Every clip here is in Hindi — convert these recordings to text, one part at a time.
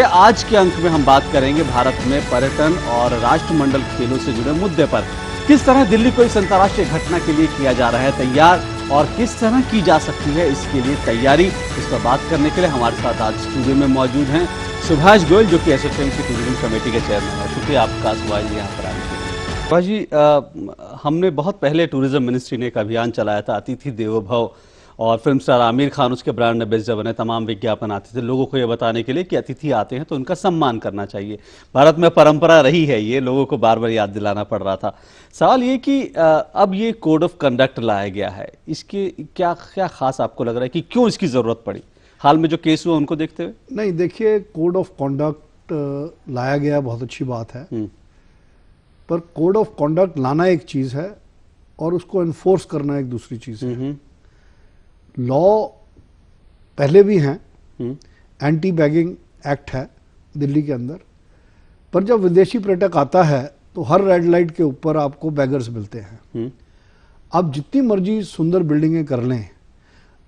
आज के अंक में हम बात करेंगे भारत में पर्यटन और राष्ट्रमंडल खेलों से जुड़े मुद्दे पर। किस तरह दिल्ली को इस अंतर्राष्ट्रीय घटना के लिए किया जा रहा है तैयार और किस तरह की जा सकती है इसके लिए तैयारी, इस पर बात करने के लिए हमारे साथ आज स्टूडियो में मौजूद हैं सुभाष गोयल, जो कि एसोसिएशन की टूरिज्म कमेटी के चेयरमैन है। शुक्रिया आपका सुभाष जी यहाँ पर आने के लिए। सुभाष जी, हमने बहुत पहले टूरिज्म मिनिस्ट्री ने एक अभियान चलाया था, अतिथि देवो भव, और फिल्म स्टार आमिर खान उसके ब्रांड एम्बेसडर बने। तमाम विज्ञापन आते थे लोगों को ये बताने के लिए कि अतिथि आते हैं तो उनका सम्मान करना चाहिए। भारत में परंपरा रही है, ये लोगों को बार बार याद दिलाना पड़ रहा था। सवाल ये कि अब ये कोड ऑफ कंडक्ट लाया गया है, इसके क्या क्या खास आपको लग रहा है कि क्यों इसकी जरूरत पड़ी हाल में जो केस हुआ उनको देखते हुए? नहीं, देखिए, कोड ऑफ कंडक्ट लाया गया, बहुत अच्छी बात है, पर कोड ऑफ कंडक्ट लाना एक चीज है और उसको एनफोर्स करना एक दूसरी चीज है। लॉ पहले भी हैं, एंटी बैगिंग एक्ट है दिल्ली के अंदर, पर जब विदेशी पर्यटक आता है तो हर रेड लाइट के ऊपर आपको बैगर्स मिलते हैं। आप जितनी मर्जी सुंदर बिल्डिंगें कर लें,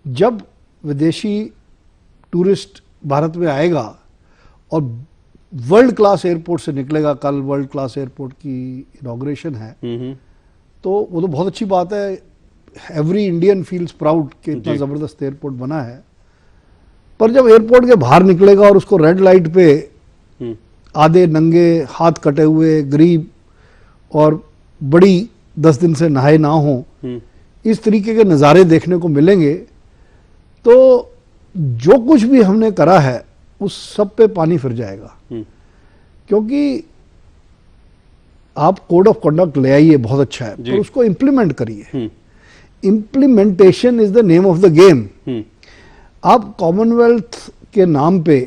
जब विदेशी टूरिस्ट भारत में आएगा और वर्ल्ड क्लास एयरपोर्ट से निकलेगा, कल वर्ल्ड क्लास एयरपोर्ट की इनॉग्रेशन है, तो वो तो बहुत अच्छी बात है। एवरी इंडियन फील्स प्राउड कि इतना जबरदस्त एयरपोर्ट बना है, पर जब एयरपोर्ट के बाहर निकलेगा और उसको रेड लाइट पे आधे नंगे, हाथ कटे हुए, गरीब और बड़ी 10 दिन से नहाए ना हो, इस तरीके के नज़ारे देखने को मिलेंगे, तो जो कुछ भी हमने करा है उस सब पे पानी फिर जाएगा। क्योंकि आप कोड ऑफ कंडक्ट ले आइए, बहुत अच्छा है, पर उसको इंप्लीमेंट करिए। Implementation is the name of the game. आप कॉमनवेल्थ के नाम पे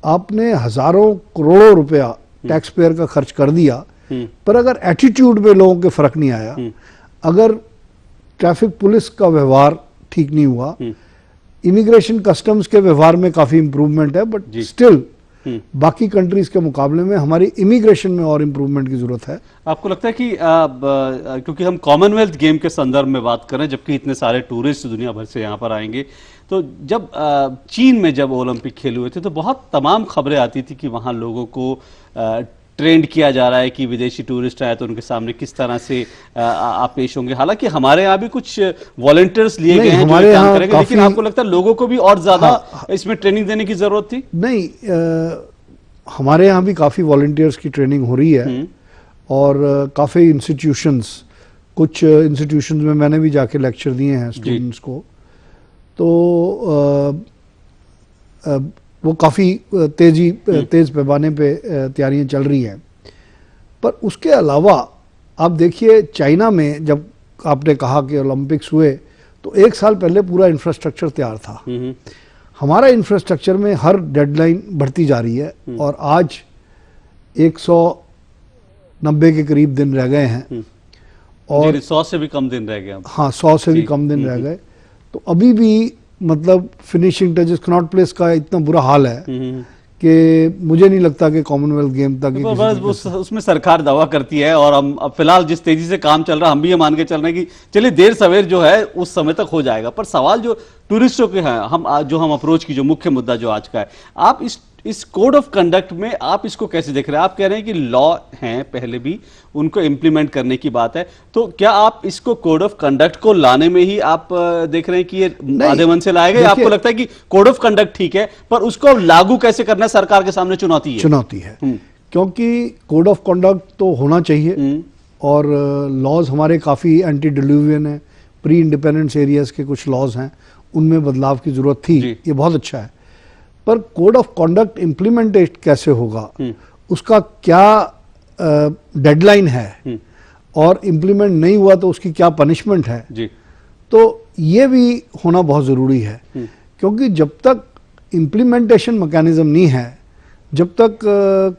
आपने हजारों करोड़ों रुपया टैक्स पेयर का खर्च कर दिया, पर अगर एटीट्यूड में लोगों के फर्क नहीं आया, अगर ट्रैफिक पुलिस का व्यवहार ठीक नहीं हुआ, इमिग्रेशन कस्टम्स के व्यवहार में काफी इंप्रूवमेंट है, बट स्टिल बाकी कंट्रीज के मुकाबले में हमारी इमिग्रेशन में और इम्प्रूवमेंट की जरूरत है। आपको लगता है कि क्योंकि हम कॉमनवेल्थ गेम के संदर्भ में बात कर रहे हैं, जबकि इतने सारे टूरिस्ट दुनिया भर से यहाँ पर आएंगे, तो जब चीन में जब ओलंपिक खेल हुए थे तो बहुत तमाम खबरें आती थी कि वहाँ लोगों को ट्रेंड किया जा रहा है कि विदेशी टूरिस्ट आए तो उनके सामने किस तरह से आप पेश होंगे। हालांकि हमारे यहाँ भी कुछ वॉलंटियर्स लिए गए हैं जो काम करेंगे, लेकिन आपको लगता है लोगों को भी और ज्यादा इसमें ट्रेनिंग देने की जरूरत थी? नहीं, हमारे यहाँ भी काफी वॉलंटियर्स की ट्रेनिंग हो रही है और काफी इंस्टीट्यूशंस, कुछ इंस्टीट्यूशंस में मैंने भी जाके लेक्चर दिए हैं स्टूडेंट्स को, तो वो काफ़ी तेज पैमाने पे तैयारियां चल रही हैं। पर उसके अलावा आप देखिए, चाइना में जब आपने कहा कि ओलंपिक्स हुए तो 1 साल पहले पूरा इंफ्रास्ट्रक्चर तैयार था। हमारा इंफ्रास्ट्रक्चर में हर डेडलाइन बढ़ती जा रही है और आज 190 के करीब दिन रह गए हैं और 100 से भी कम दिन रह गए। हाँ, 100 से भी कम दिन रह गए, तो अभी भी मतलब फिनिशिंग टचेस, कनॉट प्लेस का इतना बुरा हाल है कि मुझे नहीं लगता कि कॉमनवेल्थ गेम तक उसमें सरकार दावा करती है, और हम अब फिलहाल जिस तेजी से काम चल रहा है हम भी ये मान के चल रहे हैं कि चलिए देर सवेर जो है उस समय तक हो जाएगा। पर सवाल जो टूरिस्टों के हैं, हम अप्रोच की जो मुख्य मुद्दा जो आज का है, आप इस कोड ऑफ कंडक्ट में आप इसको कैसे देख रहे हैं? आप कह रहे हैं कि लॉ हैं पहले भी, उनको इंप्लीमेंट करने की बात है, तो क्या आप इसको कोड ऑफ कंडक्ट को लाने में ही आप देख रहे हैं कि ये आधे मन से लाया गया? आपको लगता है कि कोड ऑफ कंडक्ट ठीक है, पर उसको अब लागू कैसे करना सरकार के सामने चुनौती है? क्योंकि कोड ऑफ कंडक्ट तो होना चाहिए और लॉज हमारे काफी एंटी डिल्यूवियन है, प्री इंडिपेंडेंस एरियाज के कुछ लॉज हैं, उनमें बदलाव की जरूरत थी, ये बहुत अच्छा है। पर कोड ऑफ कंडक्ट इंप्लीमेंटेट कैसे होगा, उसका क्या डेडलाइन है, और इंप्लीमेंट नहीं हुआ तो उसकी क्या पनिशमेंट है, तो ये भी होना बहुत ज़रूरी है। क्योंकि जब तक इंप्लीमेंटेशन मैकेनिज्म नहीं है, जब तक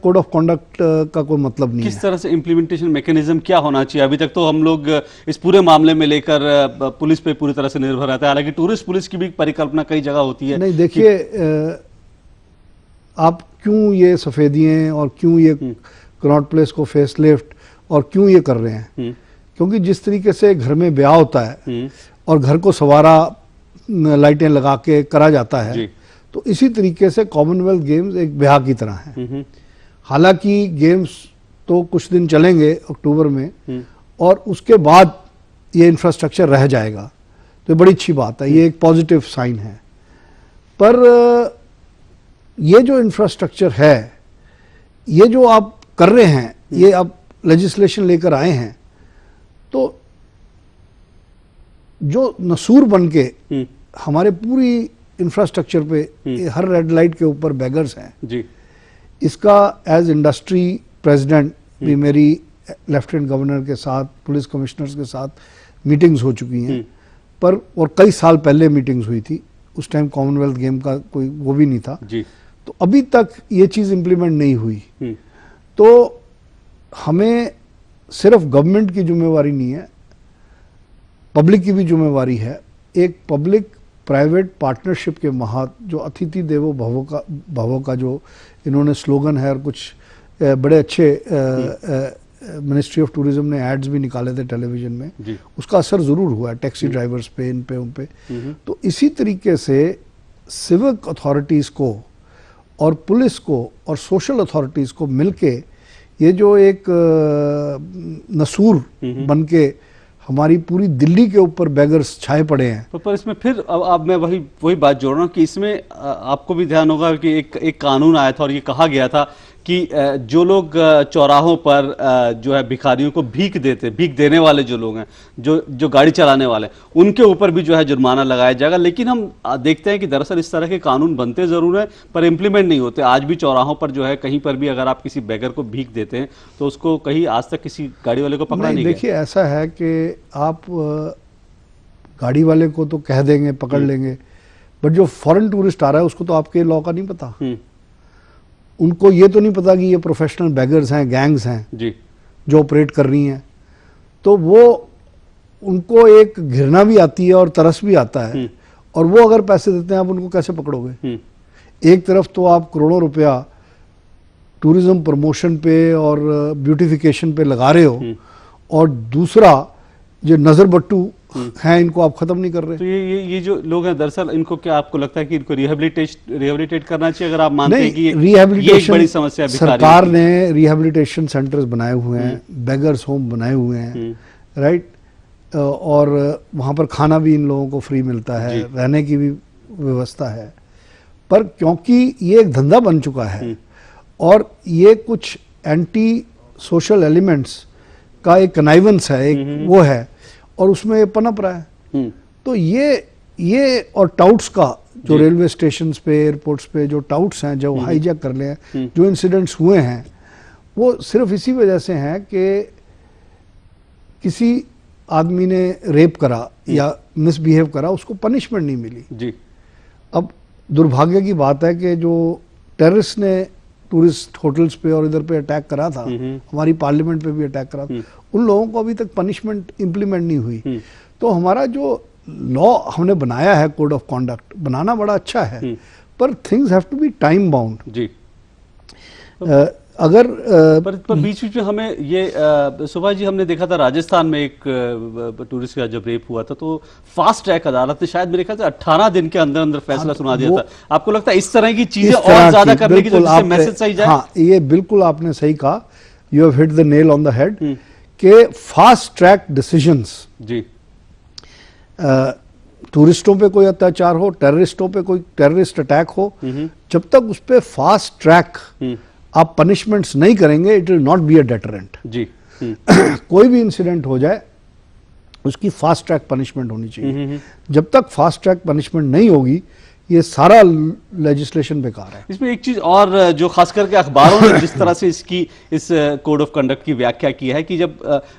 कोड ऑफ कंडक्ट का कोई मतलब नहीं है। किस तरह से इंप्लीमेंटेशन मैकेनिज्म क्या होना चाहिए? अभी तक तो हम लोग इस पूरे मामले में लेकर पुलिस पे पूरी तरह से निर्भर रहता है, हालांकि टूरिस्ट पुलिस की भी परिकल्पना कई जगह होती है। नहीं, देखिए, आप क्यों ये सफ़ेदियाँ और क्यों ये कनॉट प्लेस को फेस लिफ्ट और क्यों ये कर रहे हैं? क्योंकि जिस तरीके से घर में ब्याह होता है और घर को सवारा लाइटें लगा के करा जाता है, तो इसी तरीके से कॉमनवेल्थ गेम्स एक ब्याह की तरह है। हालांकि गेम्स तो कुछ दिन चलेंगे अक्टूबर में और उसके बाद ये इंफ्रास्ट्रक्चर रह जाएगा, तो ये बड़ी अच्छी बात है, ये एक पॉजिटिव साइन है। पर ये जो इंफ्रास्ट्रक्चर है, ये जो आप कर रहे हैं, ये आप लेजिस्लेशन लेकर आए हैं, तो जो नसूर बन के हमारे पूरी इंफ्रास्ट्रक्चर पे हर रेड लाइट के ऊपर बैगर्स हैं जी, इसका एज इंडस्ट्री प्रेसिडेंट भी मेरी लेफ्टिनेंट गवर्नर के साथ, पुलिस कमिश्नर्स के साथ मीटिंग्स हो चुकी हैं, पर और कई साल पहले मीटिंग्स हुई थी, उस टाइम कॉमनवेल्थ गेम का कोई वो भी नहीं था जी। तो अभी तक ये चीज़ इम्प्लीमेंट नहीं हुई। तो हमें सिर्फ गवर्नमेंट की जिम्मेवारी नहीं है, पब्लिक की भी जिम्मेवारी है। एक पब्लिक प्राइवेट पार्टनरशिप के महत्व, जो अतिथि देवो भवो का जो इन्होंने स्लोगन है, और कुछ बड़े अच्छे मिनिस्ट्री ऑफ टूरिज्म ने एड्स भी निकाले थे टेलीविजन में, उसका असर ज़रूर हुआ है टैक्सी ड्राइवर्स पे, इन पे उन पे। तो इसी तरीके से सिविक अथॉरिटीज़ को और पुलिस को और सोशल अथॉरिटीज़ को मिलके ये जो एक नसूर बन के हमारी पूरी दिल्ली के ऊपर बैगर्स छाए पड़े हैं। पर इसमें फिर अब मैं वही बात जोड़ रहा हूँ कि इसमें आपको भी ध्यान होगा कि एक कानून आया था और ये कहा गया था कि जो लोग चौराहों पर जो है भिखारियों को भीख देने वाले जो लोग हैं, जो गाड़ी चलाने वाले, उनके ऊपर भी जो है जुर्माना लगाया जाएगा। लेकिन हम देखते हैं कि दरअसल इस तरह के कानून बनते जरूर हैं पर इम्प्लीमेंट नहीं होते। आज भी चौराहों पर जो है कहीं पर भी अगर आप किसी बेगर को भीख देते हैं तो उसको कहीं आज तक किसी गाड़ी वाले को पकड़ा नहीं गया। देखिए ऐसा है कि आप गाड़ी वाले को तो कह देंगे, पकड़ लेंगे, बट जो फॉरेन टूरिस्ट आ रहा है उसको तो आपके लॉ का नहीं पता। उनको ये तो नहीं पता कि ये प्रोफेशनल बैगर्स हैं, गैंग्स हैं जी, जो ऑपरेट कर रही हैं। तो वो उनको एक घृणा भी आती है और तरस भी आता है, और वो अगर पैसे देते हैं आप उनको कैसे पकड़ोगे? एक तरफ तो आप करोड़ों रुपया टूरिज्म प्रमोशन पे और ब्यूटिफिकेशन पे लगा रहे हो, और दूसरा जो नजर बट्टू हैं इनको आप खत्म नहीं कर रहे। तो ये जो लोग हैं दरअसल इनको क्या आपको लगता है कि इनको रिहेबिलिटेट करना चाहिए? अगर आप मानते हैं कि ये एक बड़ी समस्या है, सरकार ने रिहेबिलिटेशन सेंटर्स बनाए हुए हैं, बेगर्स होम बनाए हुए हैं, राइट, और वहाँ पर खाना भी इन लोगों को फ्री मिलता है, रहने की भी व्यवस्था है। पर क्योंकि ये एक धंधा बन चुका है और ये कुछ एंटी सोशल एलिमेंट्स का एक कनाइवेंस है, एक वो है, और उसमें ये पनप रहा है। तो ये और टाउट्स का जो रेलवे स्टेशन पे, एयरपोर्ट्स पे जो टाउट्स हैं, जो हाईजैक कर ले हैं, जो इंसिडेंट्स हुए हैं, वो सिर्फ इसी वजह से हैं कि किसी आदमी ने रेप करा या मिसबिहेव करा, उसको पनिशमेंट नहीं मिली जी। अब दुर्भाग्य की बात है कि जो टेररिस्ट ने टूरिस्ट होटल्स पे और इधर पे अटैक करा था, हमारी पार्लियामेंट पे भी अटैक करा था, उन लोगों को अभी तक पनिशमेंट इंप्लीमेंट नहीं हुई। तो हमारा जो लॉ हमने बनाया है, कोड ऑफ कॉन्डक्ट बनाना बड़ा अच्छा है, पर things have to be time bound जी। अगर पर बीच में हमें ये सुभाष जी, हमने देखा था राजस्थान में एक टूरिस्ट का जब रेप हुआ था तो फास्ट ट्रैक अदालत ने शायद मेरे ख्याल से 18 दिन के अंदर अंदर फैसला सुना दिया था। आपको लगता है इस तरह की चीजें और ज्यादा करने की, जिससे मैसेज सही जाए? हाँ, ये बिल्कुल आपने सही कहा, you have hit the nail on the head, कि फास्ट ट्रैक डिसीजंस जी, टूरिस्टों पे कोई अत्याचार हो, टेररिस्टों पे कोई टेररिस्ट अटैक हो, जब तक उस पे फास्ट ट्रैक आप पनिशमेंट्स नहीं करेंगे, it will not be a deterrent जी। कोई भी इंसिडेंट हो जाए उसकी फास्ट ट्रैक पनिशमेंट होनी चाहिए। जब तक फास्ट ट्रैक पनिशमेंट नहीं होगी, ये सारा लेजिस्लेशन बेकार है। इसमें एक चीज और जो खास करके अखबारों ने जिस तरह से इस कोड ऑफ कंडक्ट की व्याख्या की है कि जब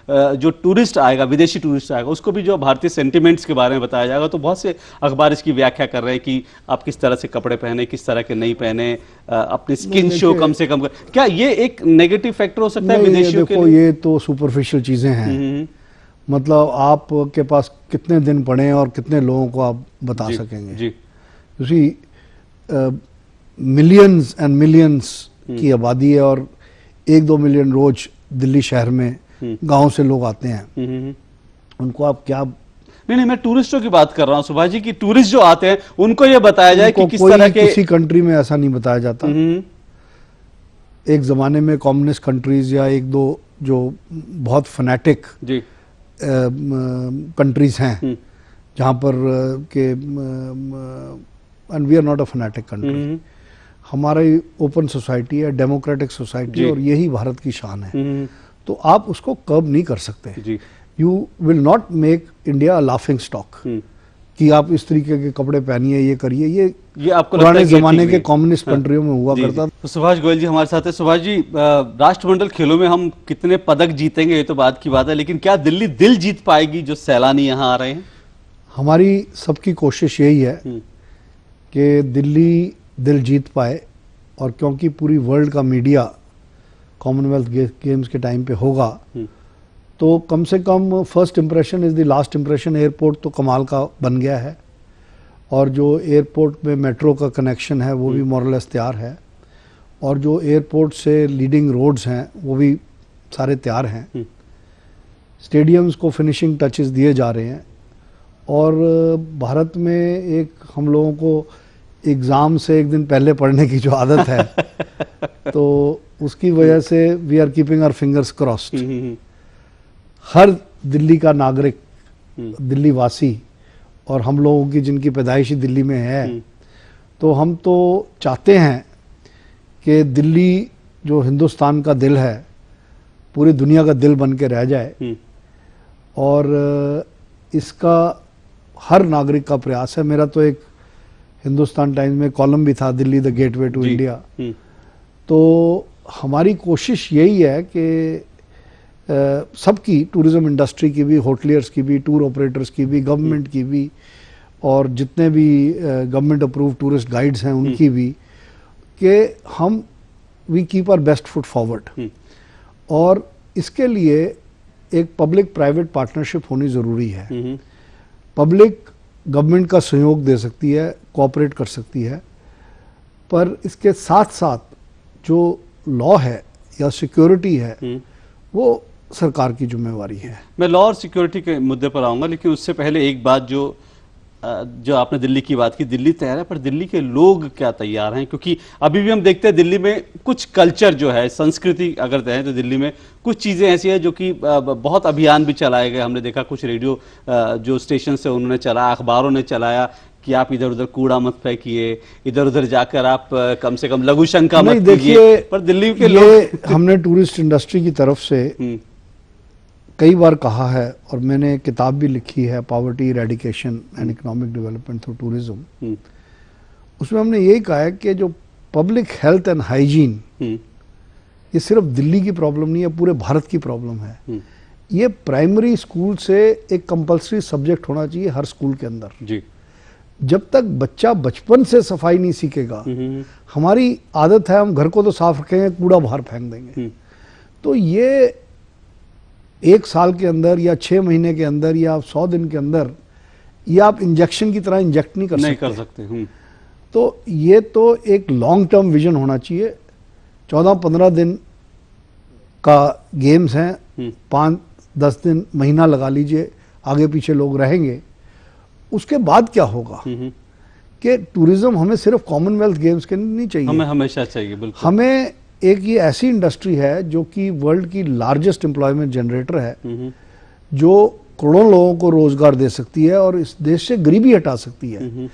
जो टूरिस्ट आएगा, विदेशी टूरिस्ट आएगा, उसको भी जो भारतीय सेंटिमेंट्स के बारे में बताया जाएगा, तो बहुत से अखबार इसकी व्याख्या कर रहे हैं कि आप किस तरह से कपड़े पहने, किस तरह के नहीं पहने, अपनी स्किन शो कम से कम कर। क्या ये एक नेगेटिव फैक्टर हो सकता है विदेशियों के लिए? ये तो सुपरफिशियल चीजें हैं। मतलब आपके पास कितने दिन पड़े और कितने लोगों को आप बता सकेंगे जी। मिलियंस एंड मिलियंस की आबादी है और 1-2 मिलियन रोज दिल्ली शहर में गांव से लोग आते हैं, उनको आप क्या नहीं, मैं टूरिस्टों की बात कर रहा हूँ सुभाष जी, की टूरिस्ट जो आते हैं उनको ये बताया जाए कि किस कोई तरह के। किसी कंट्री में ऐसा नहीं बताया जाता। एक जमाने में कम्युनिस्ट कंट्रीज या एक दो जो बहुत फनेटिक जी कंट्रीज हैं जहाँ पर के and we are not a fanatic country, हमारी ओपन सोसाइटी है, डेमोक्रेटिक सोसाइटी, और यही भारत की शान है। तो आप उसको कर्ब नहीं कर सकते। You will not make India a laughing stock कि आप इस तरीके के कपड़े पहनिए, ये करिए। ये आपको पुराने जमाने के कम्युनिस्ट कंट्रियों में हुआ करता। तो सुभाष गोयल जी हमारे साथ है। सुभाष जी, राष्ट्रमंडल खेलों में हम कितने पदक जीतेंगे ये तो बात की बात है, लेकिन क्या दिल्ली दिल जीत पाएगी जो सैलानी यहाँ आ रहे हैं? हमारी सबकी कोशिश यही है कि दिल्ली दिल जीत पाए, और क्योंकि पूरी वर्ल्ड का मीडिया कॉमनवेल्थ गेम्स के टाइम पे होगा, तो कम से come first impression is the last impression. Airport तो कमाल का बन गया है, और जो एयरपोर्ट में मेट्रो का कनेक्शन है वो भी मोरलेस तैयार है, और जो एयरपोर्ट से लीडिंग रोड्स हैं वो भी सारे तैयार हैं। स्टेडियम्स को फिनिशिंग टचेस दिए जा रहे हैं, और भारत में एक हम लोगों को एग्ज़ाम से एक दिन पहले पढ़ने की जो आदत है तो उसकी वजह से we are keeping our fingers crossed. हर दिल्ली का नागरिक, दिल्ली वासी, और हम लोगों की जिनकी पैदाइश दिल्ली में है, तो हम तो चाहते हैं कि दिल्ली जो हिंदुस्तान का दिल है पूरी दुनिया का दिल बन के रह जाए, और इसका हर नागरिक का प्रयास है। मेरा तो एक हिंदुस्तान टाइम्स में कॉलम भी था, Delhi the gateway to India. तो हमारी कोशिश यही है कि सबकी, टूरिज्म इंडस्ट्री की भी, होटलियर्स की भी, टूर ऑपरेटर्स की भी, गवर्नमेंट की भी, और जितने भी गवर्नमेंट अप्रूव टूरिस्ट गाइड्स हैं उनकी भी, कि हम we keep our best foot forward. और इसके लिए एक पब्लिक प्राइवेट पार्टनरशिप होनी ज़रूरी है। पब्लिक गवर्नमेंट का सहयोग दे सकती है, कोऑपरेट कर सकती है, पर इसके साथ साथ जो लॉ है या सिक्योरिटी है वो सरकार की जिम्मेवारी है। मैं लॉ और सिक्योरिटी के मुद्दे पर आऊंगा, लेकिन उससे पहले एक बात जो आपने दिल्ली की बात की, दिल्ली तैयार है, पर दिल्ली के लोग क्या तैयार हैं? क्योंकि अभी भी हम देखते हैं दिल्ली में कुछ कल्चर जो है, संस्कृति अगर कहें तो दिल्ली में कुछ चीज़ें ऐसी हैं जो कि बहुत अभियान भी चलाए गए। हमने देखा कुछ रेडियो जो स्टेशन से उन्होंने चलाया, अखबारों ने चलाया कि आप इधर उधर कूड़ा मत फेंकिए, इधर उधर जाकर आप कम से कम लघु शंका मत कीजिए। पर दिल्ली के लोग हमने टूरिस्ट इंडस्ट्री की तरफ से कई बार कहा है, और मैंने किताब भी लिखी है, poverty eradication and economic development through tourism. उसमें हमने यही कहा है कि जो पब्लिक हेल्थ एंड हाइजीन, ये सिर्फ दिल्ली की प्रॉब्लम नहीं है, पूरे भारत की प्रॉब्लम है। ये प्राइमरी स्कूल से एक कंपल्सरी सब्जेक्ट होना चाहिए हर स्कूल के अंदर जी। जब तक बच्चा बचपन से सफाई नहीं सीखेगा, हमारी आदत है हम घर को तो साफ रखेंगे, कूड़ा बाहर फेंक देंगे। तो ये 1 साल के अंदर या 6 महीने के अंदर या 100 दिन के अंदर ये आप इंजेक्शन की तरह इंजेक्ट नहीं कर सकते। तो ये तो एक लॉन्ग टर्म विजन होना चाहिए। 14-15 दिन का गेम्स हैं, 5-10 दिन, महीना लगा लीजिए, आगे पीछे लोग रहेंगे। उसके बाद क्या होगा कि टूरिज्म हमें सिर्फ कॉमनवेल्थ गेम्स के नहीं चाहिए, हमें हमेशा चाहिए। बिल्कुल, हमें एक ये ऐसी इंडस्ट्री है जो कि वर्ल्ड की लार्जेस्ट एम्प्लॉयमेंट जनरेटर है, जो करोड़ों लोगों को रोजगार दे सकती है और इस देश से गरीबी हटा सकती है।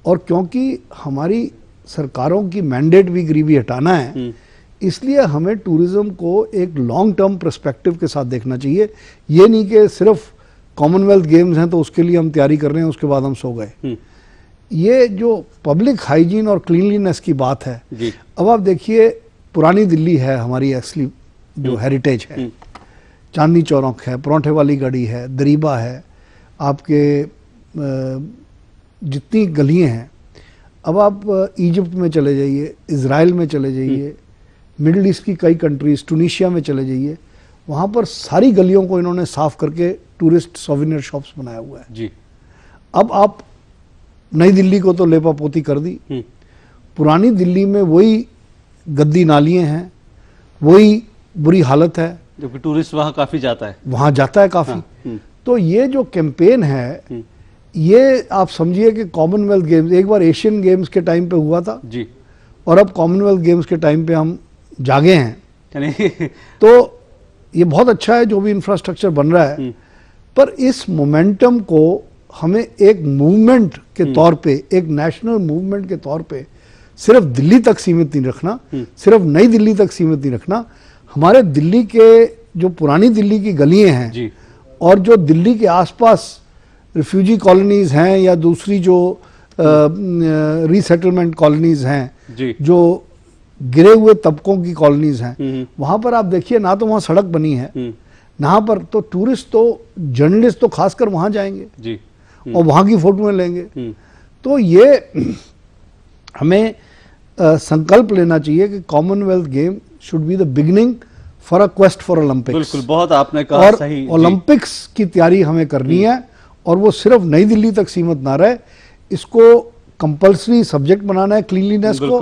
और क्योंकि हमारी सरकारों की मैंडेट भी गरीबी हटाना है, इसलिए हमें टूरिज्म को एक लॉन्ग टर्म पर्सपेक्टिव के साथ देखना चाहिए। ये नहीं कि सिर्फ कॉमनवेल्थ गेम्स हैं तो उसके लिए हम तैयारी कर रहे हैं, उसके बाद हम सो गए। ये जो पब्लिक हाइजीन और क्लीनलीनेस की बात है, अब आप देखिए, पुरानी दिल्ली है हमारी, एक्चुअली जो हेरिटेज है, चांदनी चौक है, परोंठे वाली गली है, दरीबा है, आपके जितनी गलियां हैं। अब आप इजिप्ट में चले जाइए, इज़राइल में चले जाइए, मिडिल ईस्ट की कई कंट्रीज, टूनिशिया में चले जाइए, वहाँ पर सारी गलियों को इन्होंने साफ करके टूरिस्ट सोवेनियर शॉप्स बनाया हुआ है जी। अब आप नई दिल्ली को तो लेपापोती कर दी, पुरानी दिल्ली में वही गद्दी नालियाँ हैं, वही बुरी हालत है, जो कि टूरिस्ट वहाँ काफ़ी जाता है, वहाँ जाता है काफ़ी। तो ये जो कैंपेन है, ये आप समझिए कि कॉमनवेल्थ गेम्स एक बार एशियन गेम्स के टाइम पे हुआ था जी, और अब कॉमनवेल्थ गेम्स के टाइम पे हम जागे हैं। यानी तो ये बहुत अच्छा है जो भी इंफ्रास्ट्रक्चर बन रहा है, पर इस मोमेंटम को हमें एक मूवमेंट के तौर पे, एक नेशनल मूवमेंट के तौर पे सिर्फ दिल्ली तक सीमित नहीं रखना, सिर्फ नई दिल्ली तक सीमित नहीं रखना। हमारे दिल्ली के जो पुरानी दिल्ली की गलियां हैं जी, और जो दिल्ली के आसपास रिफ्यूजी कॉलोनीज हैं या दूसरी जो रीसेटलमेंट कॉलोनीज हैं, जी, जो गिरे हुए तबकों की कॉलोनीज हैं, वहां पर आप देखिए ना तो वहां सड़क बनी है, यहाँ पर तो टूरिस्ट तो जर्नलिस्ट तो खासकर वहां जाएंगे जी, और वहां की फोटोएं लेंगे। तो ये हमें संकल्प लेना चाहिए कि Commonwealth game should be the beginning for a quest for Olympics. बिल्कुल, बहुत आपने कहा और सही। ओलंपिक्स की तैयारी हमें करनी है, और वो सिर्फ नई दिल्ली तक सीमित ना रहे, इसको कंपल्सरी सब्जेक्ट बनाना है क्लीनलीनेस को।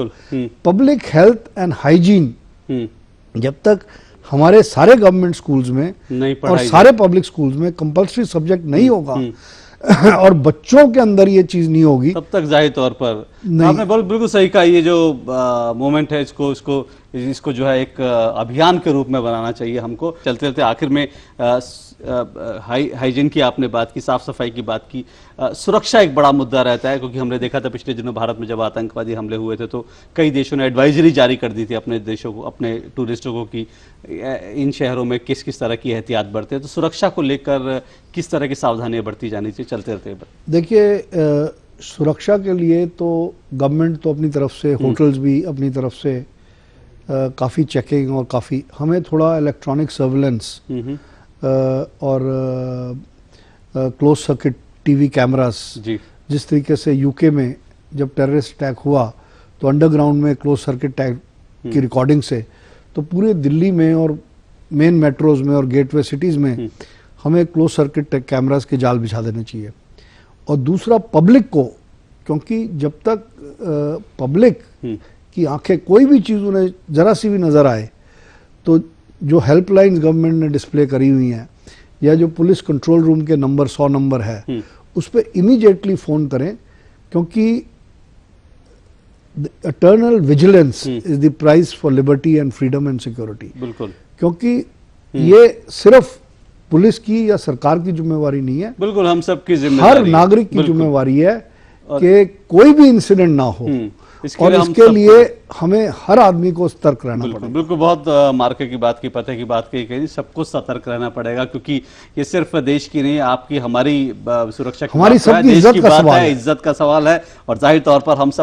पब्लिक हेल्थ एंड हाइजीन जब तक हमारे सारे गवर्नमेंट स्कूल्स में नहीं और सारे पब्लिक स्कूल्स में कंपल्सरी सब्जेक्ट नहीं होगा और बच्चों के अंदर ये चीज नहीं होगी, तब तक जाहिर तौर पर आपने बिल्कुल सही कहा। ये जो मोमेंट है, इसको जो है एक अभियान के रूप में बनाना चाहिए हमको। चलते चलते आखिर में हाइजीन की आपने बात की, साफ सफाई की बात की, सुरक्षा एक बड़ा मुद्दा रहता है, क्योंकि हमने देखा था पिछले दिनों भारत में जब आतंकवादी हमले हुए थे तो कई देशों ने एडवाइजरी जारी कर दी थी अपने देशों को, अपने टूरिस्टों को कि इन शहरों में किस किस तरह की एहतियात बरते हैं। तो सुरक्षा को लेकर किस तरह की सावधानियां बरती जानी चाहिए? चलते रहते देखिए, सुरक्षा के लिए तो गवर्नमेंट तो अपनी तरफ से, होटल्स भी अपनी तरफ से काफ़ी चेकिंग और काफ़ी, हमें थोड़ा इलेक्ट्रॉनिक सर्विलेंस और क्लोज सर्किट टीवी कैमरास, जिस तरीके से यूके में जब टेररिस्ट अटैक हुआ तो अंडरग्राउंड में क्लोज सर्किट टैग की रिकॉर्डिंग से, तो पूरे दिल्ली में और मेन मेट्रोज में और गेटवे सिटीज़ में हमें क्लोज सर्किट कैमरास के जाल बिछा देने चाहिए। और दूसरा, पब्लिक को, क्योंकि जब तक पब्लिक की आंखें, कोई भी चीज़ उन्हें ज़रा सी भी नज़र आए, तो जो हेल्पलाइंस गवर्नमेंट ने डिस्प्ले करी हुई हैं या जो पुलिस कंट्रोल रूम के नंबर 100 नंबर है, उस पर इमीडिएटली फ़ोन करें, क्योंकि eternal vigilance is the price for liberty and freedom and security. बिल्कुल, क्योंकि ये सिर्फ पुलिस की या सरकार की जिम्मेवारी नहीं है, बिल्कुल हम सबकी जिम्मेदारी, हर नागरिक की जिम्मेवारी है कि कोई भी इंसिडेंट ना हो, और इसके लिए हमें हर आदमी को सतर्क रहना पड़ेगा। बिल्कुल, बहुत मार्के की बात की, पते की बात की, सबको सतर्क रहना पड़ेगा, क्योंकि ये सिर्फ देश की नहीं, आपकी हमारी सुरक्षा की, हमारी सबकी इज्जत का सवाल है, इज्जत का सवाल है, और जाहिर तौर पर हम सब